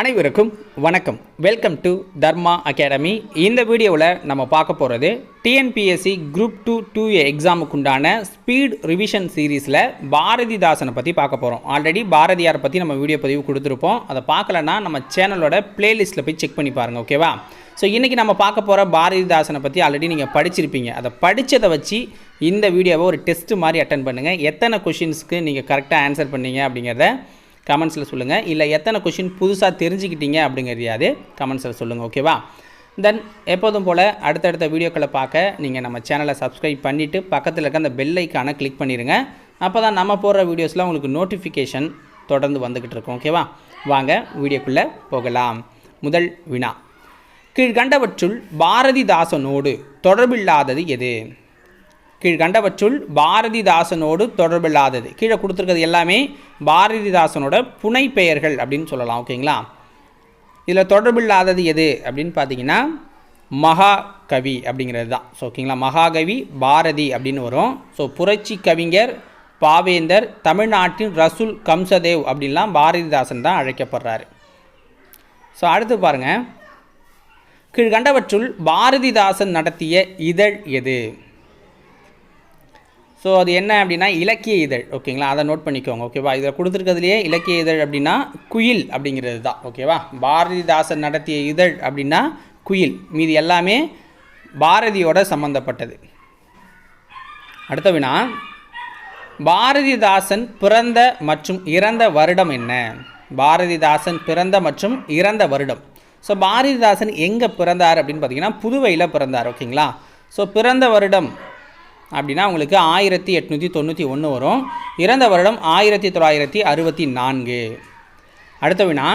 அனைவருக்கும் வணக்கம். Welcome to Dharma academy. இந்த வீடியோவில் நம்ம பார்க்க போகிறது டிஎன்பிஎஸ்சி குரூப் 2 எக்ஸாமுக்கு உண்டான ஸ்பீட் ரிவிஷன் சீரீஸில் பாரதிதாசனை பற்றி பார்க்க போகிறோம். ஆல்ரெடி பாரதியாரை பற்றி நம்ம வீடியோ பதிவு கொடுத்துருப்போம். அதை பார்க்கலன்னா நம்ம சேனலோட பிளேலிஸ்ட்டில் போய் செக் பண்ணி பாருங்கள், ஓகேவா? ஸோ இன்றைக்கி நம்ம பார்க்க போகிற பாரதிதாசனை பற்றி ஆல்ரெடி நீங்கள் படிச்சிருப்பீங்க. அதை படித்ததை வச்சு இந்த வீடியோவை ஒரு டெஸ்ட்டு மாதிரி அட்டன் பண்ணுங்கள். எத்தனை கொஷின்ஸ்க்கு நீங்கள் கரெக்டாக ஆன்சர் பண்ணீங்க அப்படிங்கிறத கமெண்ட்ஸில் சொல்லுங்கள். இல்லை எத்தனை கொஷின் புதுசாக தெரிஞ்சுக்கிட்டீங்க அப்படிங்கிறதையாவது கமெண்ட்ஸில் சொல்லுங்கள், ஓகேவா? தென் எப்போதும் போல் அடுத்தடுத்த வீடியோக்களை பார்க்க நீங்கள் நம்ம சேனலை சப்ஸ்கிரைப் பண்ணிவிட்டு பக்கத்தில் இருக்க அந்த பெல் ஐக்கானை கிளிக் பண்ணிடுங்க. அப்போ தான் நம்ம போடுற வீடியோஸில் உங்களுக்கு நோட்டிஃபிகேஷன் தொடர்ந்து வந்துக்கிட்டு இருக்கும், ஓகேவா? வாங்க வீடியோக்குள்ளே போகலாம். முதல் வினா: கீழ்கண்டவற்றுள் பாரதிதாசனோடு தொடர்பில்லாதது எது? கீழ்கண்டவற்றுள் பாரதிதாசனோடு தொடர்பில்லாதது. கீழே கொடுத்துருக்கிறது எல்லாமே பாரதிதாசனோட புனைப்பெயர்கள் அப்படின்னு சொல்லலாம், ஓகேங்களா? இதில் தொடர்பில்லாதது எது அப்படின்னு பார்த்தீங்கன்னா மகாகவி அப்படிங்கிறது தான். ஸோ ஓகேங்களா, மகாகவி பாரதி அப்படின்னு வரும். ஸோ புரட்சி கவிஞர் பாவேந்தர், தமிழ்நாட்டின் ரசூல் கம்சதேவ் அப்படின்லாம் பாரதிதாசன் தான் அழைக்கப்படுறாரு. ஸோ அடுத்து பாருங்கள், கீழ்கண்டவற்றுள் பாரதிதாசன் நடத்திய இதழ் எது? ஸோ அது என்ன அப்படின்னா இலக்கிய இதழ், ஓகேங்களா? அதை நோட் பண்ணிக்கோங்க, ஓகேவா? இதில் கொடுத்துருக்கிறதுலையே இலக்கிய இதழ் அப்படின்னா குயில் அப்படிங்கிறது தான், ஓகேவா? பாரதிதாசன் நடத்திய இதழ் அப்படின்னா குயில். மீதி எல்லாமே பாரதியோட சம்பந்தப்பட்டது. அடுத்த வினா: பாரதிதாசன் பிறந்த மற்றும் இறந்த வருடம் என்ன? பாரதிதாசன் பிறந்த மற்றும் இறந்த வருடம். ஸோ பாரதிதாசன் எங்கே பிறந்தார் அப்படின்னு பார்த்தீங்கன்னா புதுவையில் பிறந்தார், ஓகேங்களா? ஸோ பிறந்த வருடம் அப்படின்னா உங்களுக்கு 1891 வரும். இறந்த வருடம் 1964. அடுத்த வினா: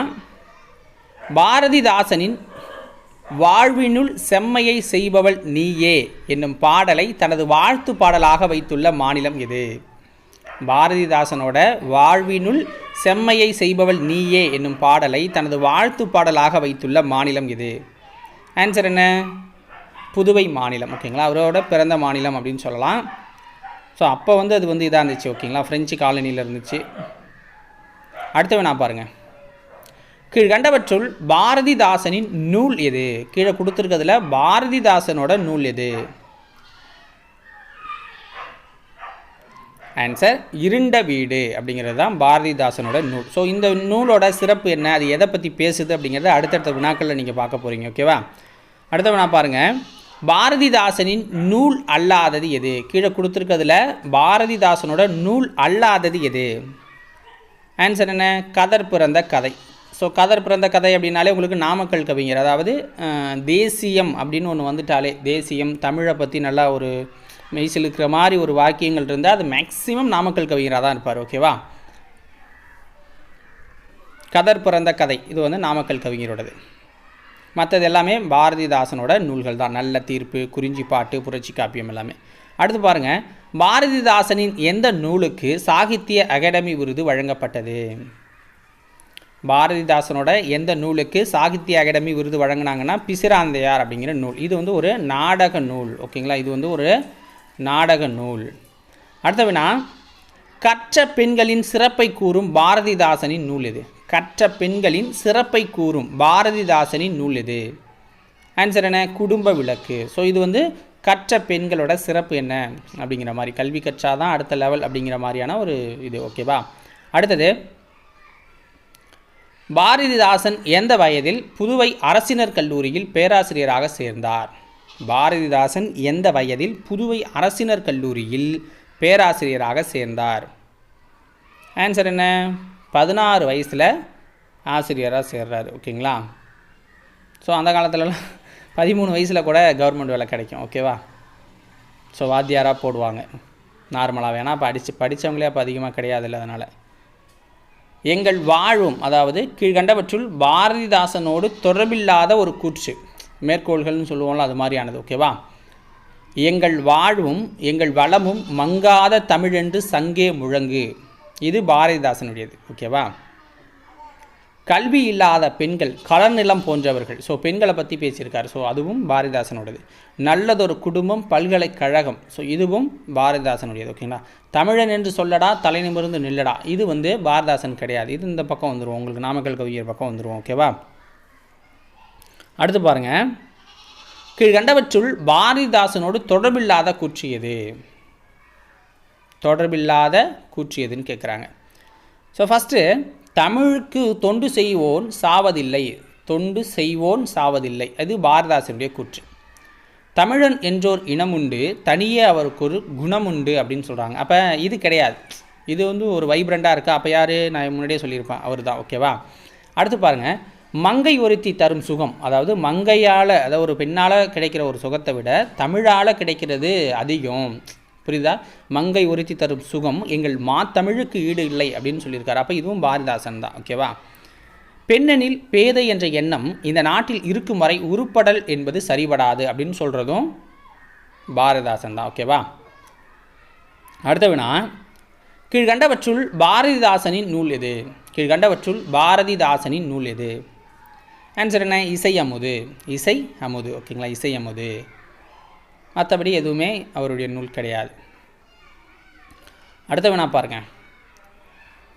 பாரதிதாசனின் வாழ்வினுள் செம்மையை செய்பவள் நீயே என்னும் பாடலை தனது வாழ்த்து பாடலாக வைத்துள்ள மாநிலம் எது? பாரதிதாசனோட வாழ்வினுள் செம்மையை செய்பவள் நீயே என்னும் பாடலை தனது வாழ்த்து பாடலாக வைத்துள்ள மாநிலம் எது? ஆன்சர் என்ன? புதுவை மாநிலம், ஓகேங்களா? அவரோட பிறந்த மாநிலம் அப்படின்னு சொல்லலாம். ஸோ அப்போ அது இதாக இருந்துச்சு, ஓகேங்களா? ஃப்ரெஞ்சு காலனியில் இருந்துச்சு. அடுத்த நான் பாருங்கள், கீழ்கண்டவற்றுள் பாரதிதாசனின் நூல் எது? கீழே கொடுத்துருக்கிறதுல பாரதிதாசனோட நூல் எது? ஆன்சர் இருண்ட வீடு அப்படிங்கிறது தான் பாரதிதாசனோட நூல். ஸோ இந்த நூலோட சிறப்பு என்ன, அது எதை பற்றி பேசுது அப்படிங்கிறத அடுத்தடுத்த வினாக்களில் நீங்கள் பார்க்க போகிறீங்க, ஓகேவா? அடுத்த வினா பாருங்கள், பாரதிதாசனின் நூல் அல்லாதது எது? கீழே கொடுத்துருக்கிறதுல பாரதிதாசனோட நூல் அல்லாதது எது? ஆன்சர் என்ன? கதர் பிறந்த கதை. ஸோ கதர் பிறந்த கதை அப்படின்னாலே உங்களுக்கு நாமக்கல் கவிஞர், அதாவது தேசியம் அப்படின்னு ஒன்று வந்துட்டாலே, தேசியம் தமிழை பற்றி நல்லா ஒரு மெய்சில் இருக்கிற மாதிரி ஒரு வாக்கியங்கள் இருந்தால் அது மேக்சிமம் நாமக்கல் கவிஞராக தான் இருப்பார், ஓகேவா? கதர் பிறந்த கதை இது நாமக்கல் கவிஞரோடது. மற்றது எல்லாமே பாரதிதாசனோட நூல்கள் தான். நல்ல தீர்ப்பு, குறிஞ்சி பாட்டு, புரட்சி காப்பியம் எல்லாமே. அடுத்து பாருங்கள், பாரதிதாசனின் எந்த நூலுக்கு சாகித்ய அகாடமி விருது வழங்கப்பட்டது? பாரதிதாசனோட எந்த நூலுக்கு சாகித்ய அகாடமி விருது வழங்கினாங்கன்னா பிசிராந்தையார் அப்படிங்கிற நூல். இது ஒரு நாடக நூல், ஓகேங்களா? இது ஒரு நாடக நூல். அடுத்த வினா: கற்ற பெண்களின் சிறப்பை கூறும் பாரதிதாசனின் நூல் எது? கற்ற பெண்களின் சிறப்பை கூறும் பாரதிதாசனின் நூல் எது? ஆன்சர் என்ன? குடும்ப விளக்கு. ஸோ இது கற்ற பெண்களோட சிறப்பு என்ன அப்படிங்கிற மாதிரி, கல்வி கற்றாதான் அடுத்த லெவல் அப்படிங்கிற மாதிரியான ஒரு இது, ஓகேவா? அடுத்தது, பாரதிதாசன் எந்த வயதில் புதுவை அரசினர் கல்லூரியில் பேராசிரியராக சேர்ந்தார்? பாரதிதாசன் எந்த வயதில் புதுவை அரசினர் கல்லூரியில் பேராசிரியராக சேர்ந்தார்? ஆன்சர் என்ன? 16 வயசில் ஆசிரியராக சேர்றாரு, ஓகேங்களா? ஸோ அந்த காலத்துலலாம் 13 வயசில் கூட கவர்மெண்ட் வேலை கிடைக்கும், ஓகேவா? ஸோ வாத்தியாராக போடுவாங்க நார்மலாக. வேணால் படித்தவங்களே அப்போ அதிகமாக கிடையாதுல்ல, அதனால். எங்கள் வாழும், அதாவது கீழ்கண்டவற்றுள் பாரதிதாசனோடு தொடர்பில்லாத ஒரு கூற்று, மேற்கோள்கள்னு சொல்லுவோம்ல, அது மாதிரியானது, ஓகேவா? எங்கள் வாழ்வும் எங்கள் வளமும் மங்காத தமிழென்று சங்கே முழங்கு, இது பாரதிதாசனுடையது, ஓகேவா? கல்வி இல்லாத பெண்கள் களநிலம் போன்றவர்கள். ஸோ பெண்களை பற்றி பேசியிருக்காரு. ஸோ அதுவும் பாரதிதாசனோடது. நல்லதொரு குடும்பம் பல்கலைக்கழகம். ஸோ இதுவும் பாரதிதாசனுடையது. ஓகேங்களா. தமிழன் என்று சொல்லடா தலை நிமிர்ந்து நில்லடா, இது வந்து பாரதிதாசன் கிடையாது. இது இந்த பக்கம் வந்துடும், உங்களுக்கு நாமக்கல் கவிஞர் பக்கம் வந்துடும். ஓகேவா. அடுத்து பாருங்கள், கீழ்கண்டவற்றுள் பாரதிதாசனோடு தொடர்பில்லாத கூற்றியது. தொடர்பில்லாத கூற்றியதுன்னு கேட்குறாங்க. ஸோ ஃபஸ்ட்டு, தமிழுக்கு தொண்டு செய்வோன் சாவதில்லை. தொண்டு செய்வோன் சாவதில்லை, அது பாரதிதாசனுடைய கூற்று. தமிழன் என்றோர் இனமுண்டு, தனியே அவருக்கு ஒரு குணமுண்டு அப்படின்னு சொல்கிறாங்க. அப்போ இது கிடையாது, இது வந்து ஒரு வைப்ரண்ட்டாக இருக்கா. அப்போ யார், நான் முன்னாடியே சொல்லியிருப்பேன், அவர் தான். ஓகேவா. அடுத்து பாருங்கள், மங்கை ஒருத்தி தரும் சுகம், அதாவது மங்கையால், அதாவது ஒரு பெண்ணால் கிடைக்கிற ஒரு சுகத்தை விட தமிழால் கிடைக்கிறது அதிகம். புரியுதா. மங்கை ஒருத்தி தரும் சுகம் எங்கள் மாத்தமிழுக்கு ஈடு இல்லை அப்படின்னு சொல்லியிருக்காரு. அப்போ இதுவும் பாரதிதாசன் தான். ஓகேவா. பெண்ணெனில் பேதை என்ற எண்ணம் இந்த நாட்டில் இருக்கும் வரை உருப்படல் என்பது சரிபடாது அப்படின்னு சொல்கிறதும் பாரதிதாசன் தான். ஓகேவா. அடுத்த வினா, கீழ்கண்டவற்றுள் பாரதிதாசனின் நூல் எது? கீழ்கண்டவற்றுள் பாரதிதாசனின் நூல் எது? ஆன்சர் என்ன? இசை அமுது. இசை அமுது. ஓகேங்களா, இசை அமுது. மற்றபடி எதுவுமே அவருடைய நூல் கிடையாது. அடுத்த வினா பாருங்க,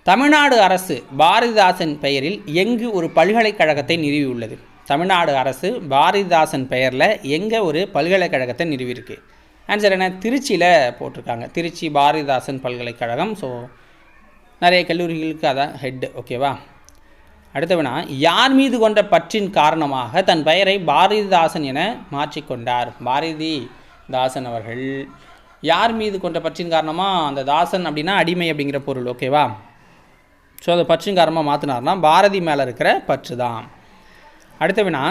தமிழ்நாடு அரசு பாரதிதாசன் பெயரில் எங்கு ஒரு பல்கலைக்கழகத்தை நிறுவியுள்ளது? தமிழ்நாடு அரசு பாரதிதாசன் பெயரில் எங்கே ஒரு பல்கலைக்கழகத்தை நிறுவியிருக்கு? ஆன்சர் என்ன? திருச்சியில் போட்டிருக்காங்க. திருச்சி பாரதிதாசன் பல்கலைக்கழகம். ஸோ நிறைய கல்லூரிகளுக்கு அதான் ஹெட். ஓகேவா. அடுத்த வினா, யார் மீது கொண்ட பற்றின் காரணமாக தன் பெயரை பாரதிதாசன் என மாற்றிக்கொண்டார்? பாரதிதாசன் அவர்கள் யார் மீது கொண்ட பற்றின் காரணமாக, அந்த தாசன் அப்படின்னா அடிமை அப்படிங்கிற பொருள். ஓகேவா. ஸோ அதை பற்றின் காரணமாக மாற்றினார்னா பாரதி மேலே இருக்கிற பற்று தான். அடுத்த வினா,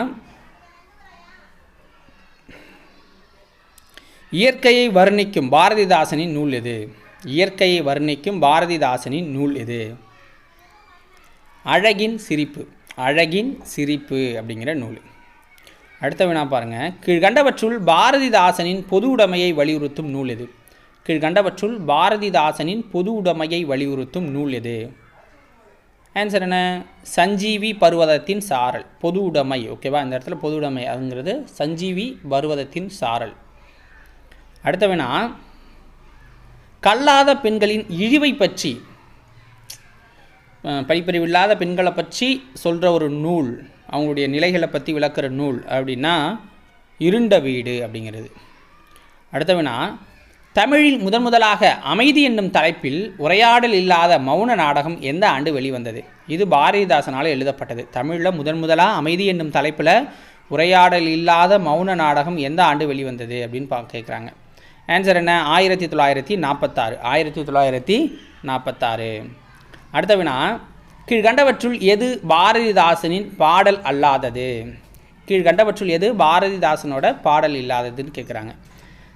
இயற்கையை வர்ணிக்கும் பாரதிதாசனின் நூல் எது? இயற்கையை வர்ணிக்கும் பாரதிதாசனின் நூல் எது? அழகின் சிரிப்பு. அழகின் சிரிப்பு அப்படிங்கிற நூல். அடுத்த வினா பாருங்கள், கீழ்கண்டவற்றுள் பாரதிதாசனின் பொது உடைமையை வலியுறுத்தும் நூல் எது? கீழ்கண்டவற்றுள் பாரதிதாசனின் பொது உடைமையை வலியுறுத்தும் நூல் எது? ஆன்சர் என்ன? சஞ்சீவி பர்வதத்தின் சாரல். பொது உடைமை. ஓகேவா. இந்த இடத்துல பொது உடைமை அதுங்கிறது சஞ்சீவி பர்வதத்தின் சாரல். அடுத்த வினா, கல்லாத பெண்களின் இழிவை பற்றி, படிப்பறிவில்லாத பெண்களை பற்றி சொல்கிற ஒரு நூல், அவங்களுடைய நிலைகளை பற்றி விளக்குற நூல் அப்படின்னா இருண்ட வீடு அப்படிங்கிறது. அடுத்த வினா, தமிழில் முதலாக அமைதி என்னும் தலைப்பில் உரையாடல் இல்லாத மௌன நாடகம் எந்த ஆண்டு வெளிவந்தது? இது பாரதிதாசனால் எழுதப்பட்டது. தமிழில் முதலாக அமைதி என்னும் தலைப்பில் உரையாடல் இல்லாத மௌன நாடகம் எந்த ஆண்டு வெளிவந்தது அப்படின்னு கேட்குறாங்க. ஆன்சர் என்ன? 1946. 1946. அடுத்த வினா, கீழ்கண்டவற்றுள் எது பாரதிதாசனின் பாடல் அல்லாதது? கீழ்கண்டவற்றுள் எது பாரதிதாசனோட பாடல் இல்லாததுன்னு கேட்குறாங்க.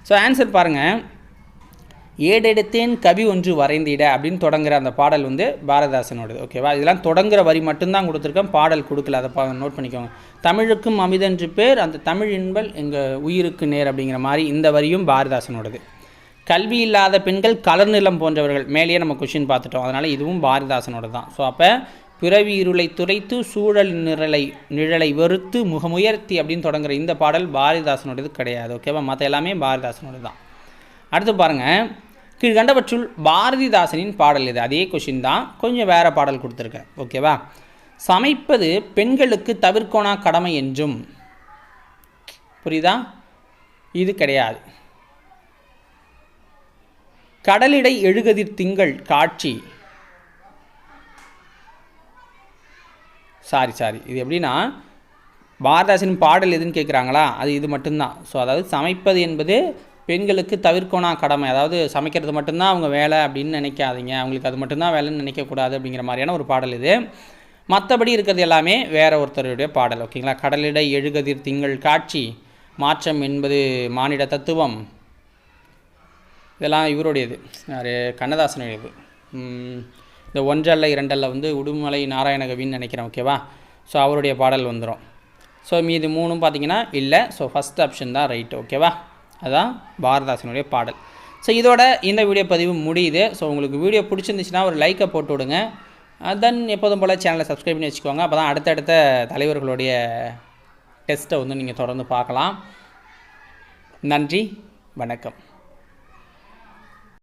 ஸோ ஆன்சர் பாருங்கள், ஏடெடுத்தேன் கவி ஒன்று வரைந்திட அப்படின்னு தொடங்குற அந்த பாடல் வந்து பாரதிதாசனோடது. ஓகேவா. இதெல்லாம் தொடங்குற வரி மட்டும்தான் கொடுத்துருக்கேன், பாடல் கொடுக்கல. அதை நோட் பண்ணிக்கோங்க. தமிழுக்கும் அமிதென்று பேர், அந்த தமிழ் இன்பல் எங்கள் உயிருக்கு நேர் அப்படிங்கிற மாதிரி இந்த வரியும் பாரதிதாசனோடது. கல்வி இல்லாத பெண்கள் கலர்நிலம் போன்றவர்கள், மேலேயே நம்ம கொஷின் பார்த்துட்டோம், அதனால் இதுவும் பாரதிதாசனோட தான். ஸோ அப்போ பிறவி இருளை துரைத்து சூழல் நிழலை வெறுத்து முகமுயர்த்தி அப்படின்னு தொடங்குற இந்த பாடல் பாரதிதாசனோடது கிடையாது. ஓகேவா. மற்ற எல்லாமே பாரதிதாசனோட தான். அடுத்து பாருங்கள், கீழ்கண்டவற்றுள் பாரதிதாசனின் பாடல் எது? அதே கொஷின் தான், கொஞ்சம் வேறு பாடல் கொடுத்துருக்கேன். ஓகேவா. சமைப்பது பெண்களுக்கு தவிர்க்கோனா கடமை என்றும், புரியுதா? இது கிடையாது. கடலிடை எழுகதிர் திங்கள் காட்சி, சாரி இது எப்படின்னா, பாரதிதாசனின் பாடல் எதுன்னு கேட்குறாங்களா, அது இது மட்டும்தான். ஸோ அதாவது சமைப்பது என்பது பெண்களுக்கு தவிர்க்கோனா கடமை, அதாவது சமைக்கிறது மட்டும்தான் அவங்க வேலை அப்படின்னு நினைக்காதீங்க, அவங்களுக்கு அது மட்டும்தான் வேலைன்னு நினைக்கக்கூடாது அப்படிங்கிற மாதிரியான ஒரு பாடல் இது. மற்றபடி இருக்கிறது எல்லாமே வேற ஒருத்தருடைய பாடல். ஓகேங்களா. கடலிடை எழுகதிர் திங்கள் காட்சி, மாற்றம் என்பது மானிட தத்துவம், இதெல்லாம் இவருடையது. யார்? கண்ணதாசனுடையது. இந்த ஒன்றல்ல இரண்டல்ல வந்து உடுமலை நாராயணகவின்னு நினைக்கிறேன். ஓகேவா. ஸோ அவருடைய பாடல் வந்துடும். ஸோ மீது மூணும் பார்த்தீங்கன்னா இல்லை. ஸோ ஃபஸ்ட் ஆப்ஷன் தான் ரைட். ஓகேவா. அதுதான் பாரதிதாசனுடைய பாடல். ஸோ இதோட இந்த வீடியோ பதிவு முடியுது. ஸோ உங்களுக்கு வீடியோ பிடிச்சிருந்துச்சுன்னா ஒரு லைக்கை போட்டு விடுங்க. தென் எப்போதும் போல் சேனலை சப்ஸ்கிரைப் பண்ணி வச்சுக்கோங்க. அப்போ தான் அடுத்தடுத்த தலைவர்களுடைய டெஸ்ட்டை வந்து நீங்கள் தொடர்ந்து பார்க்கலாம். நன்றி, வணக்கம்.